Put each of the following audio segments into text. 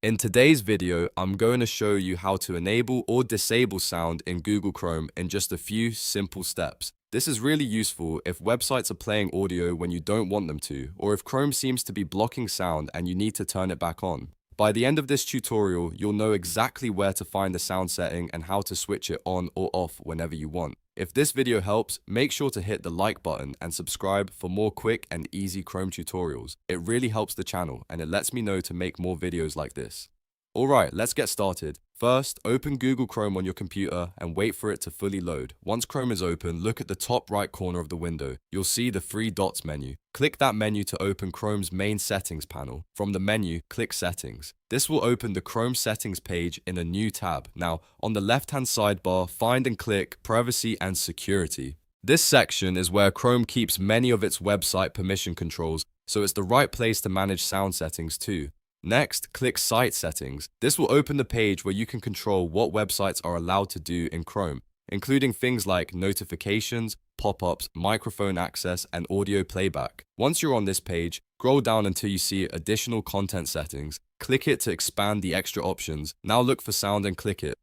In today's video, I'm going to show you how to enable or disable sound in Google Chrome in just a few simple steps. This is really useful if websites are playing audio when you don't want them to, or if Chrome seems to be blocking sound and you need to turn it back on. By the end of this tutorial, you'll know exactly where to find the sound setting and how to switch it on or off whenever you want. If this video helps, make sure to hit the like button and subscribe for more quick and easy Chrome tutorials. It really helps the channel and it lets me know to make more videos like this. Alright, let's get started. First, open Google Chrome on your computer and wait for it to fully load. Once Chrome is open, look at the top right corner of the window. You'll see the three dots menu. Click that menu to open Chrome's main settings panel. From the menu, click Settings. This will open the Chrome settings page in a new tab. Now, on the left-hand sidebar, find and click Privacy and Security. This section is where Chrome keeps many of its website permission controls, so it's the right place to manage sound settings too. Next, click Site Settings. This will open the page where you can control what websites are allowed to do in Chrome, including things like notifications, pop-ups, microphone access, and audio playback. Once you're on this page, scroll down until you see Additional Content Settings. Click it to expand the extra options. Now look for Sound and click it.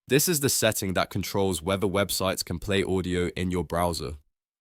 This is the setting that controls whether websites can play audio in your browser.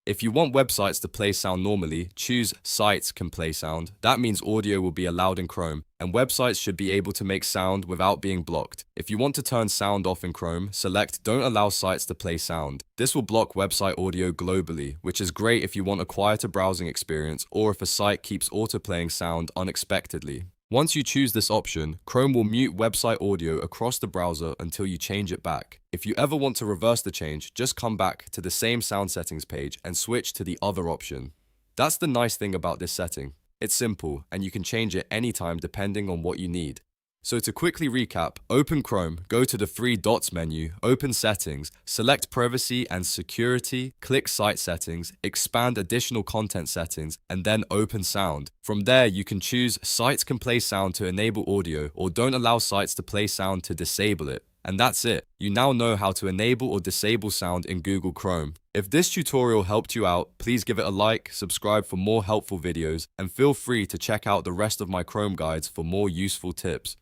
If you want websites to play sound normally, choose Sites Can Play Sound. That means audio will be allowed in Chrome, and websites should be able to make sound without being blocked. If you want to turn sound off in Chrome, select Don't Allow Sites to Play Sound. This will block website audio globally, which is great if you want a quieter browsing experience or if a site keeps auto-playing sound unexpectedly. Once you choose this option, Chrome will mute website audio across the browser until you change it back. If you ever want to reverse the change, just come back to the same sound settings page and switch to the other option. That's the nice thing about this setting. It's simple, and you can change it anytime depending on what you need. So to quickly recap, open Chrome, go to the three dots menu, open Settings, select Privacy and Security, click Site Settings, expand Additional Content Settings, and then open Sound. From there, you can choose Sites Can Play Sound to enable audio, or Don't Allow Sites to Play Sound to disable it. And that's it. You now know how to enable or disable sound in Google Chrome. If this tutorial helped you out, please give it a like, subscribe for more helpful videos, and feel free to check out the rest of my Chrome guides for more useful tips.